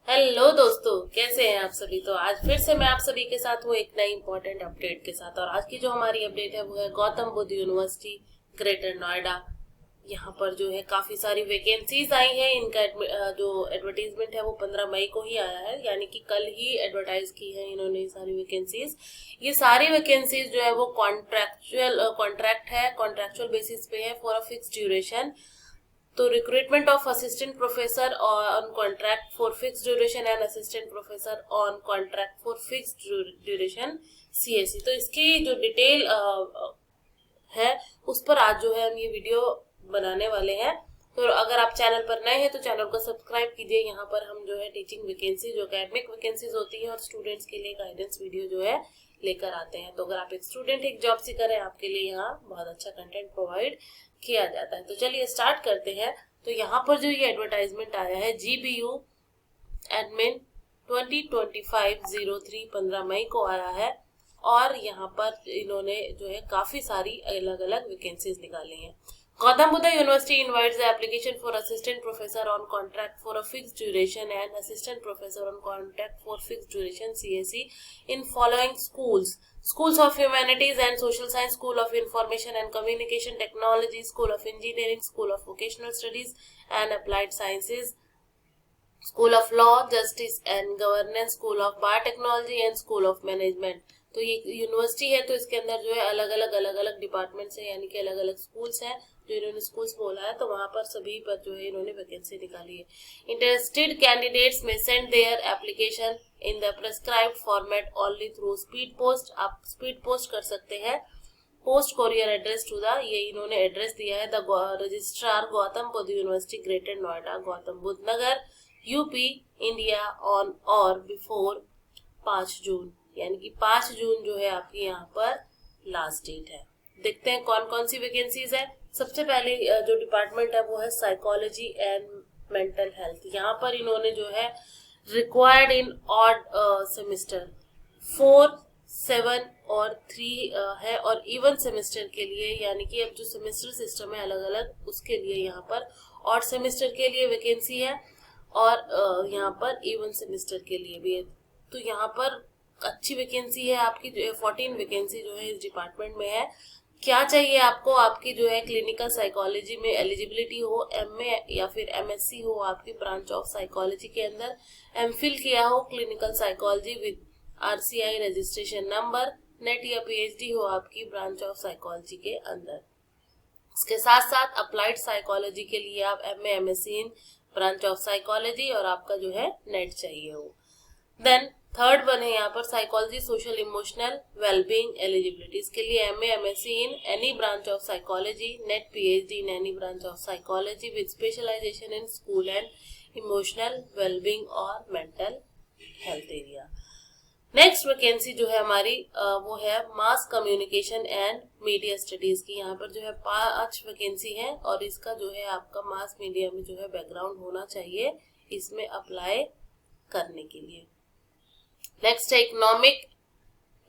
Hello दोस्तों, कैसे हैं आप सभी। तो आज फिर से मैं आप सभी के साथ हूँ एक नई इंपॉर्टेंट अपडेट के साथ। और आज की जो हमारी अपडेट है वो है गौतम बुद्ध यूनिवर्सिटी ग्रेटर नोएडा। यहाँ पर जो है काफी सारी वैकेंसीज आई हैं। इनका जो एडवर्टीजमेंट है वो 15 मई को ही आया है, यानी कि कल ही एडवर्टाइज की है इन्होंने ये सारी वैकेंसीज। ये सारी वैकेंसीज जो है वो कॉन्ट्रैक्चुअल बेसिस पे है फॉर अ फिक्स ड्यूरेशन। तो recruitment of assistant professor on contract for fix duration and assistant professor on contract for fix duration CSC. तो इसकी जो डिटेल है उस पर आज जो है हम ये वीडियो बनाने वाले हैं। तो अगर आप चैनल पर नए हैं तो चैनल को सब्सक्राइब कीजिए। यहाँ पर हम जो है टीचिंग वैकेंसी जो एकेडमिक वैकेंसीज होती है और स्टूडेंट्स के लिए गाइडेंस वीडियो जो है लेकर आते हैं। तो अगर आप एक स्टूडेंट एक जॉब सीकर हैं, आपके लिए यहाँ बहुत अच्छा कंटेंट प्रोवाइड किया जाता है। तो चलिए स्टार्ट करते हैं। तो यहाँ पर जो ये एडवर्टाइजमेंट आया है GBU एडमिन 2025-03 15 मई को आया है। और यहाँ पर इन्होंने जो है काफी सारी अलग अलग वैकेंसीज निकाली हैं। Gautam Buddha University invites the application for assistant professor on contract for a fixed duration and assistant professor on contract for fixed duration CSE in following schools: Schools of Humanities and Social Science, School of Information and Communication Technology, School of Engineering, School of Vocational Studies and Applied Sciences, School of Law, Justice and Governance, School of Biotechnology and School of Management। तो ये university है, तो इसके अंदर जो है अलग अलग डिपार्टमेंट्स है, यानी कि अलग अलग स्कूल्स हैं। जो इन्होंने स्कूल्स बोला है तो वहां पर सभी पर जो है इन्होंने वैकेंसी निकाली है। Interested candidates may send their application in the prescribed format only through speed post. आप स्पीड पोस्ट कर सकते हैं। Post courier address to the, ये इन्होंने एड्रेस दिया है, the registrar Gautam Buddha university greater Noida, Gautam Buddha Nagar, UP, India, on or before 5 June, यानी कि 5 जून जो है आपकी यहाँ पर लास्ट डेट है। देखते हैं कौन कौन सी वैकेंसीज है। सबसे पहले जो डिपार्टमेंट है वो है साइकोलॉजी एंड मेंटल हेल्थ। यहाँ पर इन्होंने जो है रिक्वायर्ड इन ऑड सेमेस्टर 4, 7 और 3 है, और इवन सेमेस्टर के लिए, यानी कि अब जो सेमेस्टर सिस्टम है अलग अलग, उसके लिए यहाँ पर ऑड सेमेस्टर के लिए वैकेंसी है और यहाँ पर इवन सेमेस्टर के लिए भी है। तो यहाँ पर अच्छी वैकेंसी है आपकी, जो है 14 वैकेंसी जो है इस डिपार्टमेंट में है। क्या चाहिए आपको? आपकी जो है क्लिनिकल साइकोलॉजी में एलिजिबिलिटी हो, MA या फिर MSc हो आपकी ब्रांच ऑफ साइकोलॉजी के अंदर, MPhil किया हो clinical psychology with RCI registration number, net या PhD हो आपकी ब्रांच ऑफ साइकोलॉजी के अंदर। इसके साथ साथ अप्लाइड साइकोलॉजी के लिए आप MA MSc in branch of psychology और आपका जो है नेट चाहिए हो। देन थर्ड वन है यहाँ पर psychology social emotional wellbeing eligibilities के लिए MA MSc in any branch of psychology, NET PhD in any branch of psychology with specialisation in school and emotional wellbeing और mental health area. Next vacancy जो है हमारी वो है mass communication and media studies की। यहाँ पर जो है 5 वैकेंसी है और इसका जो है आपका मास मीडिया में जो है बैकग्राउंड होना चाहिए इसमें अप्लाई करने के लिए। नेक्स्ट है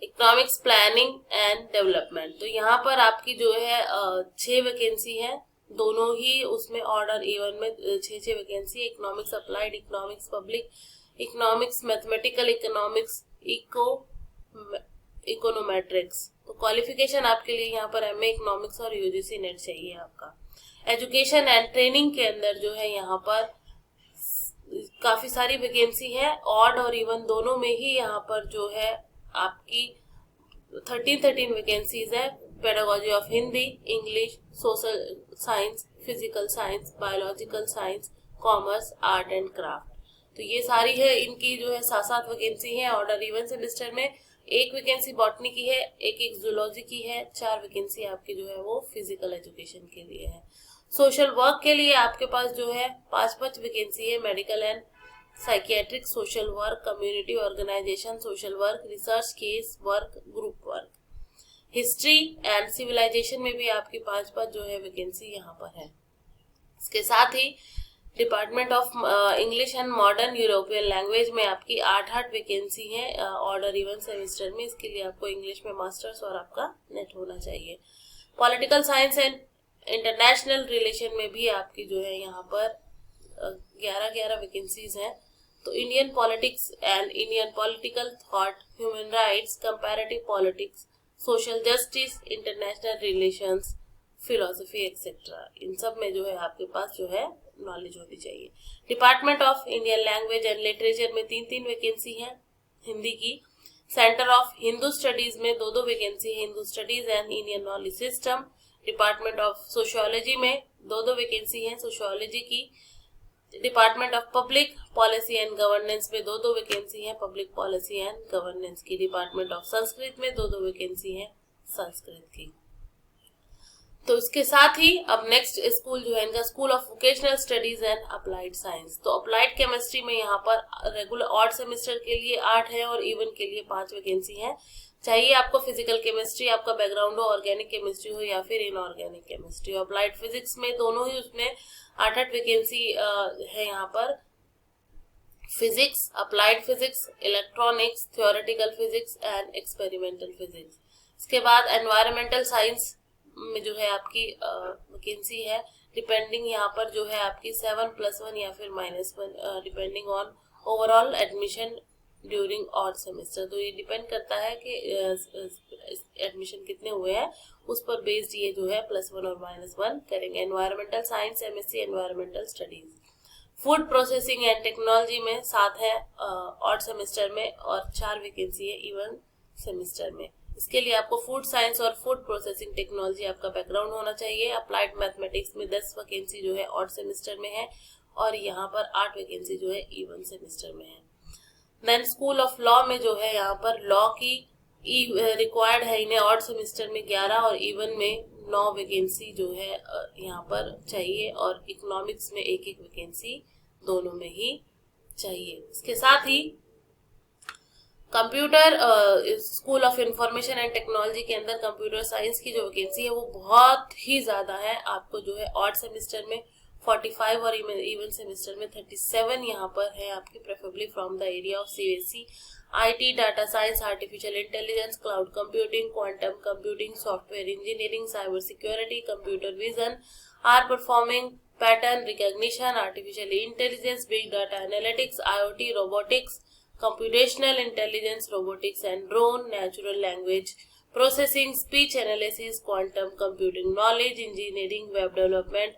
इकोनॉमिक्स प्लानिंग एंड डेवलपमेंट। तो यहाँ पर आपकी जो है 6 वैकेंसी है, दोनों ही उसमें ऑर्डर इवन में 6 वैकेंसी है। Economics applied, economics public, economics mathematical, economics econometrics. तो क्वालिफिकेशन आपके लिए यहाँ पर MA इकोनॉमिक्स और UGC नेट चाहिए आपका। एजुकेशन एंड ट्रेनिंग के अंदर जो है यहाँ पर काफी सारी वैकेंसी है, ऑड और इवन दोनों में ही यहाँ पर जो है आपकी 13 वैकेंसीज है। Pedagogy of Hindi, English, social science, physical science, biological science, commerce, art and craft. तो ये सारी है, इनकी जो है 7 वैकेंसी है। ऑर्डर इवन सेमेस्टर में 1 वैकेंसी बॉटनी की है, एक जूलॉजी की है, 4 वैकेंसी आपकी जो है वो फिजिकल एजुकेशन के लिए है। सोशल वर्क के लिए आपके पास जो है 5 वैकेंसी है। Medical and psychiatric, social work, community organisation social work, research case work, group work. History and civilisation में भी आपकी 5 जो है वैकेंसी यहाँ पर है। इसके साथ ही department of English and modern European language में आपकी 8 वैकेंसी है ऑर्डर इवन सेमेस्टर में। इसके लिए आपको इंग्लिश में मास्टर्स और आपका नेट होना चाहिए। Political science and international relation में भी आपकी जो है यहाँ पर 11 वैकेंसीज हैं। तो Indian politics and Indian political thought, human rights, comparative politics, social justice, international relations, philosophy etcetera, इन सब में जो है आपके पास जो है नॉलेज होनी चाहिए। Department of Indian language and literature में 3-3 वैकेंसी है हिंदी की। सेंटर ऑफ हिंदू स्टडीज में 2-2 वैकेंसी है, Hindu studies and Indian knowledge system. Department of sociology में 2-2 वैकेंसी है सोशियोलॉजी की। Department of public policy and governance में 2-2 वैकेंसी है पब्लिक पॉलिसी एंड गवर्नेंस की। डिपार्टमेंट ऑफ संस्कृत में 2-2 वैकेंसी है संस्कृत की। तो इसके साथ ही अब नेक्स्ट स्कूल जो है इनका school of vocational studies and applied science. तो अप्लाइड केमिस्ट्री में यहाँ पर रेगुलर ऑड सेमेस्टर के लिए 8 है और इवन के लिए 5 वैकेंसी है। चाहिए आपको फिजिकल केमिस्ट्री, आपका बैकग्राउंड हो ऑर्गेनिक केमिस्ट्री हो या फिर इनऑर्गेनिक केमिस्ट्री हो। अप्लाइड फिजिक्स में दोनों ही उसमें 8-8 वैकेंसी है यहाँ पर। Physics, applied physics, electronics, theoretical physics and experimental physics. इसके बाद एनवायरमेंटल साइंस में जो है आपकी वैकेंसी है, डिपेंडिंग यहाँ पर जो है आपकी 7+1 या फिर -1 depending on overall admission during odd semester. तो ये डिपेंड करता है कि एडमिशन कितने हुए हैं, उस पर बेस्ड ये जो है +1 और -1 करेंगे। Environmental science MSc environmental studies. Food processing and technology में 7 है ऑड सेमेस्टर में और 4 वैकेंसी है इवन सेमेस्टर में। इसके लिए आपको फूड साइंस और फूड प्रोसेसिंग टेक्नोलॉजी आपका बैकग्राउंड होना चाहिए। अप्लाइड मैथमेटिक्स में 10 वैकेंसी जो है ऑड सेमेस्टर में है और यहाँ पर 8 वैकेंसी जो है इवन सेमेस्टर में है। देन स्कूल ऑफ लॉ में जो है यहाँ पर लॉ की रिक्वायर्ड है इन्हें ऑड सेमेस्टर में 11 और इवन में 9 वैकेंसी जो है यहाँ पर चाहिए और इकोनॉमिक्स में 1-1 वैकेंसी दोनों में ही चाहिए। इसके साथ ही computer school of information and technology के अंदर कंप्यूटर साइंस की जो वैकेंसी है वो बहुत ही ज्यादा है। आपको जो है ऑड सेमेस्टर में 45 और इवन सेमेस्टर में 37 यहाँ पर है आपकी, preferably from the area of CSC, IT, data science, artificial intelligence, cloud computing, quantum computing, software engineering, cyber security, computer vision, or performing, pattern recognition, artificial intelligence, big data analytics, IoT, robotics, computational intelligence, robotics and drone, natural language processing, speech analysis, quantum computing, knowledge engineering, web development,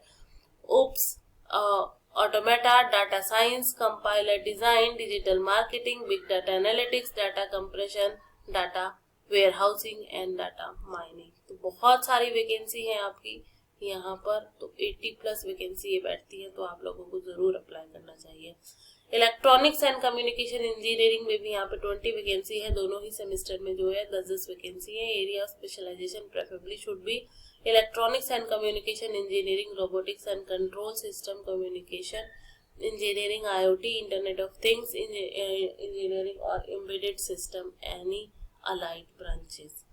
automata, data science, compiler design, digital marketing, big data analytics, data compression, data warehousing and data mining। तो बहुत सारी vacancy है आपकी यहाँ पर, तो 80+ vacancy ये बैठती है, तो आप लोगों को जरूर अप्लाई करना चाहिए। इलेक्ट्रॉनिक्स एंड कम्युनिकेशन इंजीनियरिंग में भी यहाँ पे 20 वैकेंसी है, दोनों ही सेमेस्टर में जो है 10-10 वैकेंसी है। Area of specialisation preferably should be electronics and communication engineering, robotics and control system communication engineering, IoT, internet of things engineering और embedded system, any allied branches.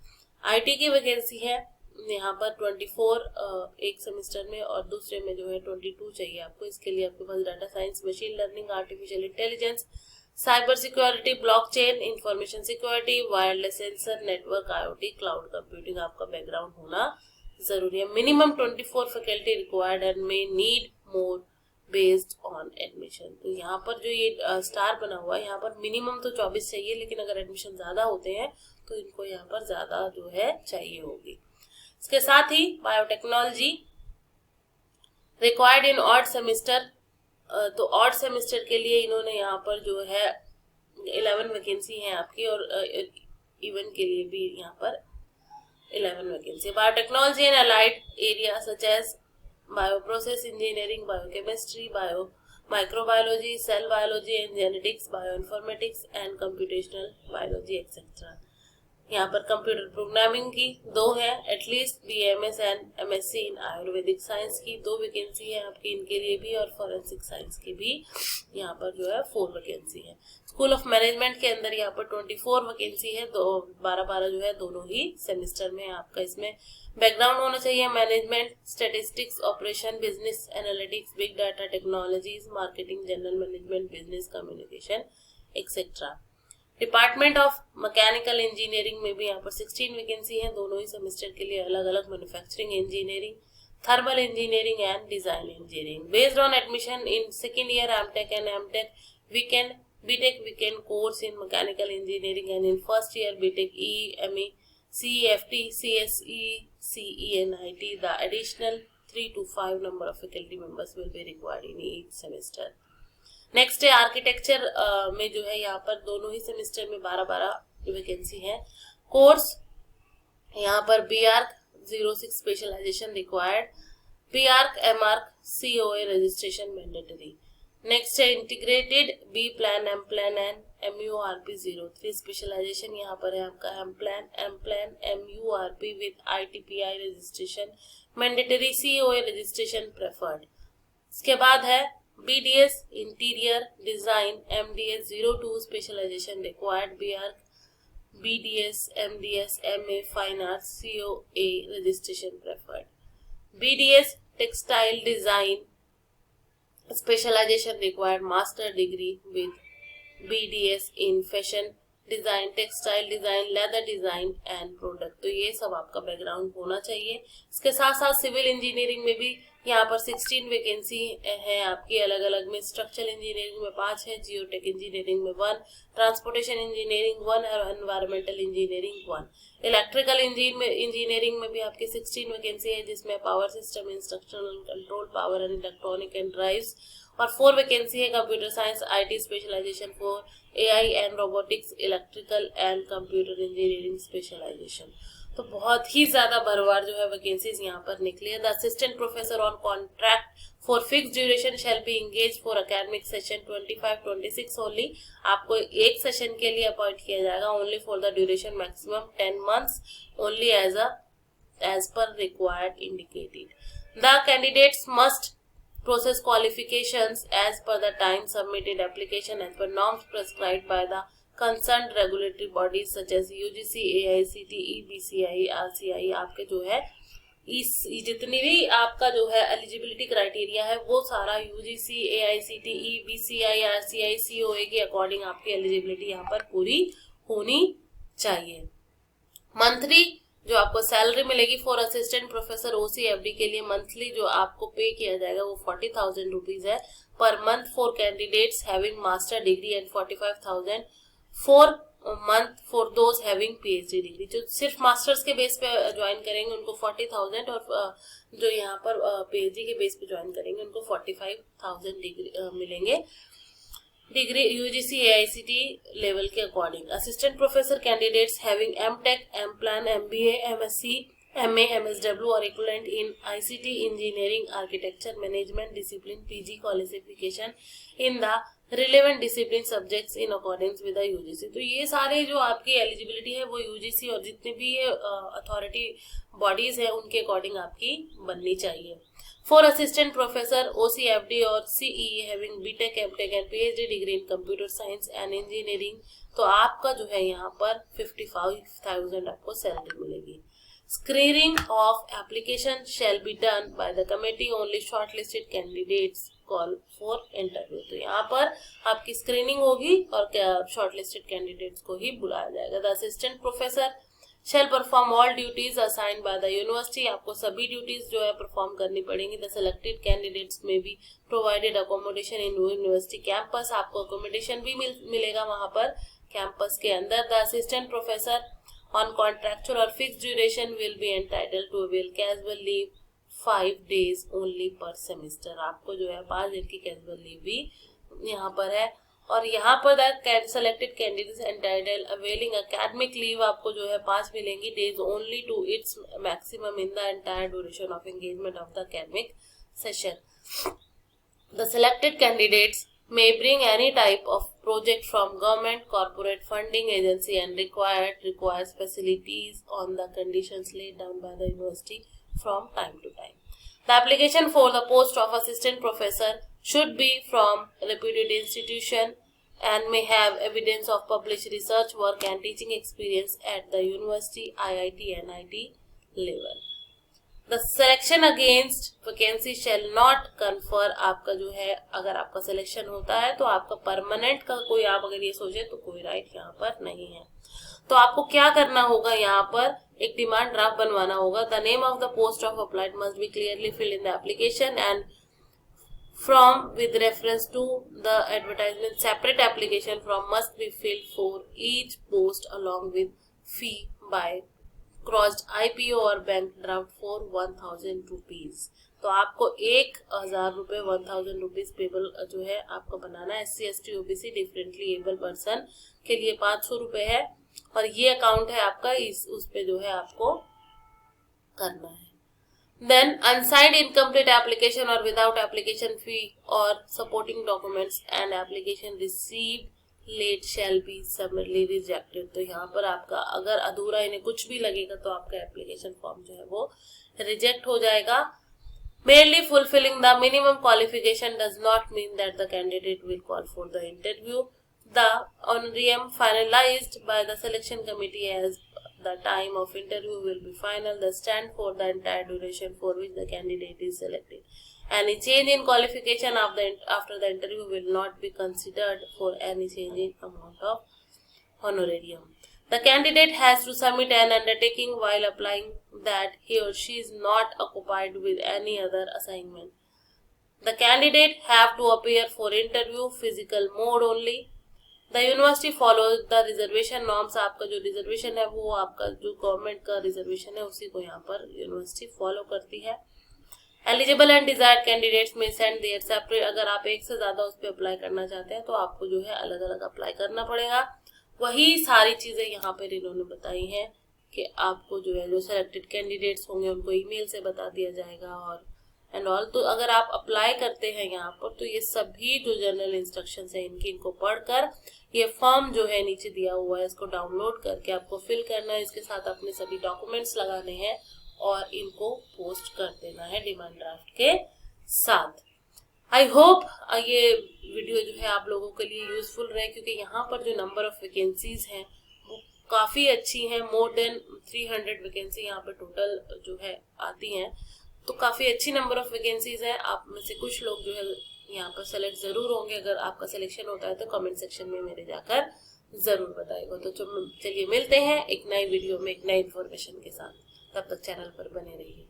IT की वैकेंसी है यहाँ पर 24 एक सेमेस्टर में और दूसरे में जो है 22 चाहिए आपको। इसके लिए आपके पास data science, machine learning, artificial intelligence, cyber security, blockchain, information security, wireless sensor, network, IoT, cloud computing आपका बैकग्राउंड होना जरूरी है। Minimum 24 faculty required and may need more based on admission. तो यहाँ पर जो ये स्टार बना हुआ है यहाँ पर मिनिमम तो 24 चाहिए, लेकिन अगर एडमिशन ज्यादा होते हैं तो इनको यहाँ पर ज्यादा जो है चाहिए होगी। इसके साथ ही biotechnology required in odd semester, तो ऑड सेमेस्टर के लिए इन्होंने यहाँ पर जो है 11 वैकेंसी है आपकी और इवन के लिए भी यहाँ पर 11 vacancy. Biotechnology and allied area such as bioprocess engineering, biochemistry, microbiology, cell biology and genetics, bioinformatics and computational biology etcetera. यहाँ पर कंप्यूटर प्रोग्रामिंग की 2 है, at least BMS and MSc in Ayurvedic science की 2 वैकेंसी है आपकी इनके लिए भी, और फॉरेंसिक साइंस की भी यहाँ पर जो है 4 वैकेंसी है। स्कूल ऑफ मैनेजमेंट के अंदर यहाँ पर 24 वैकेंसी है, 12-12 जो है दोनों ही सेमेस्टर में। आपका इसमें बैकग्राउंड होना चाहिए management, statistics, operation, business analytics, big data technologies, marketing, general management, business communication etcetera. Department of mechanical engineering में भी यहाँ पर 16 वैकेंसी है, दोनों ही सेमेस्टर के लिए अलग अलग। Manufacturing engineering, thermal engineering and design engineering. Based on admission in second year MTech and MTech weekend BTech weekend course in mechanical engineering, and in first year BTech EME, CEFT, CSE, CENIT, the additional 3 to 5 number of faculty members will be required in each semester. Next है architecture में जो है यहाँ पर दोनों ही semester में 12-12 vacancy है. Course यहाँ पर BArch 06 specialisation required, PArch, MArch, COA registration mandatory. Next है integrated B plan, M plan and MURP 03 specialisation यहाँ पर है आपका M plan, MURP with ITPI registration mandatory, COA registration preferred. इसके बाद है BDS interior design MDS 02 specialisation required, BArch, BDS, MDS, MA fine arts, COA registration preferred. BDS textile design specialisation required, master degree with BDS in fashion design, textile design, leather design and product. तो ये सब आपका background होना चाहिए. इसके साथ साथ civil engineering में भी यहाँ पर 16 वैकेंसी है आपकी अलग अलग में. स्ट्रक्चरल इंजीनियरिंग में 5 है, जियोटेक इंजीनियरिंग में 1, ट्रांसपोर्टेशन इंजीनियरिंग 1 और एनवायरमेंटल इंजीनियरिंग 1. इलेक्ट्रिकल इंजीनियरिंग में भी आपकी 16 वैकेंसी है, जिसमें power system, instructional control, power and electronic and drives, और 4 वैकेंसी है computer science IT specialisation for AI and robotics, electrical and computer engineering specialisation. तो बहुत ही ज्यादा भरवार जो है वैकेंसीज यहाँ पर निकली है. The assistant professor on contract for fix duration shall be engage for academic session 25-26 only. आपको एक सेशन के लिए अपॉइंट किया जाएगा, only for the duration maximum 10 months only as per required indicated. The candidates must process qualifications as per the time submitted application as per norms prescribed by the concerned regulatory bodies such as UGC, AICTE, BCI, RCI. आपके जो है इस जितनी भी आपका जो है eligibility criteria है वो सारा UGC, AICTE, BCI, RCI, COA के अकॉर्डिंग आपकी एलिजिबिलिटी यहाँ पर पूरी होनी चाहिए. मंथली जो आपको सैलरी मिलेगी फॉर असिस्टेंट प्रोफेसर OCFD के लिए, मंथली जो आपको पे किया जाएगा वो 40,000 रुपीज है per month for candidates having master degree and 45,000 for month for those having PhD degree. जो सिर्फ मास्टर्स के बेस पे ज्वाइन करेंगे उनको 40,000 और जो यहाँ पर PhD के बेस पे ज्वाइन करेंगे उनको 45,000 डिग्री मिलेंगे डिग्री UGC AICTE लेवल के according. Assistant professor candidates having MTech, M.Plan, MBA, MSc, MA, MSW और equivalent in ICT engineering, architecture, management discipline, PG qualification in the relevant discipline subjects in according with the UGC. तो ये सारे जो आपकी eligibility है वो UGC और जितने भी अथॉरिटी बॉडीज है उनके अकॉर्डिंग आपकी बननी चाहिए. फॉर असिस्टेंट प्रोफेसर OCFD और CEE having BTech, MTech and PhD degree in computer science and engineering, तो आपका जो है यहाँ पर 55,000 आपको सैलरी मिलेगी. Screening of application shall be done by the committee, only shortlisted candidates call for interview. तो यहाँ पर आपकी स्क्रीनिंग होगी और शॉर्टलिस्टेड कैंडिडेट्स को ही बुलाया जाएगा. The assistant professor shall perform all duties assigned by the university. आपको सभी ड्यूटीज जो है परफॉर्म करनी पड़ेंगी. The selected candidates में भी provided accommodation in university campus. आपको accommodation भी मिलेगा वहां पर कैंपस के अंदर. The assistant professor on contractual or fixed duration will be entitled to avail casual leave 5 days only per semester. आपको जो है 5 दिन की casual leave भी यहाँ पर है. और यहाँ पर the selected candidates entitle availing academic leave आपको जो है 5 मिलेंगी days only to its maximum in the entire duration of engagement of the academic session. The selected candidates may bring any type of project from government, corporate funding agency and requires facilities on the conditions laid down by the university from time to time. The application for the post of assistant professor should be from reputed institution and may have evidence of published research work and teaching experience at the university, IIT, NIT level. The selection against vacancy shall not confer. आपका जो है अगर आपका selection होता है तो आपका permanent का कोई आप अगर ये सोचे तो कोई राइट यहाँ पर नहीं है. तो आपको क्या करना होगा, यहाँ पर एक डिमांड ड्राफ्ट बनवाना होगा. The name of the post of applied must be clearly filled in the application and from with reference to the advertisement. Separate application form must be filled for each post along with fee by crossed IPO और bank draft for 1000 rupees. तो आपको 1000 रुपये 1000 rupees payable जो है आपको बनाना है। SC ST OBC differently able person के लिए 500 रुपये है और ये अकाउंट है आपका, उस पे जो है आपको करना है। Then unsigned incomplete application or without application fee or supporting documents and application received late shall be summarily rejected। तो यहाँ पर आपका अगर अधूरा इन्हें कुछ भी लगेगा तो आपका एप्लीकेशन फॉर्म जो है वो रिजेक्ट हो जाएगा। Merely fulfilling the minimum qualification does not mean that the candidate will call for the interview. The honorarium finalized by the selection committee as the time of interview will be final. The stand for the entire duration for which the candidate is selected. Any change in qualification after the interview will not be considered for any change in amount of honorarium. The candidate has to submit an undertaking while applying that he or she is not occupied with any other assignment. The candidate have to appear for interview physical mode only. The university follows the reservation norms। आपका जो reservation है वो आपका जो government का reservation है उसी को यहाँ पर यूनिवर्सिटी फॉलो करती है। Eligible and desired candidates may send there separate. अगर आप एक से ज्यादा उस पर अप्लाई करना चाहते हैं तो आपको जो है अलग अलग अप्लाई करना पड़ेगा। वही सारी चीजें यहाँ पर इन्होंने बताई हैं कि आपको जो है जो सिलेक्टेड कैंडिडेट्स होंगे उनको ईमेल से बता दिया जाएगा और एंड ऑल। तो अगर आप अप्लाई करते हैं यहाँ पर तो ये सभी जो जनरल इंस्ट्रक्शंस है इनको पढ़कर ये फॉर्म जो है नीचे दिया हुआ है इसको डाउनलोड करके आपको फिल करना है। इसके साथ अपने सभी डॉक्यूमेंट्स लगाने हैं और इनको पोस्ट कर देना है डिमांड ड्राफ्ट के साथ। आई होप ये वीडियो जो है आप लोगों के लिए यूजफुल रहे क्योंकि यहाँ पर जो नंबर ऑफ वैकेंसीज हैं वो काफी अच्छी हैं। मोर देन 300 वैकेंसी यहाँ पर टोटल जो है आती हैं, तो काफी अच्छी नंबर ऑफ वैकेंसीज है। आप में से कुछ लोग जो है यहाँ पर सेलेक्ट जरूर होंगे। अगर आपका सिलेक्शन होता है तो कमेंट सेक्शन में मेरे जाकर जरूर बताइएगा। तो चलिए मिलते हैं एक नई वीडियो में एक नई इन्फॉर्मेशन के साथ। तब तक चैनल पर बने रहिए।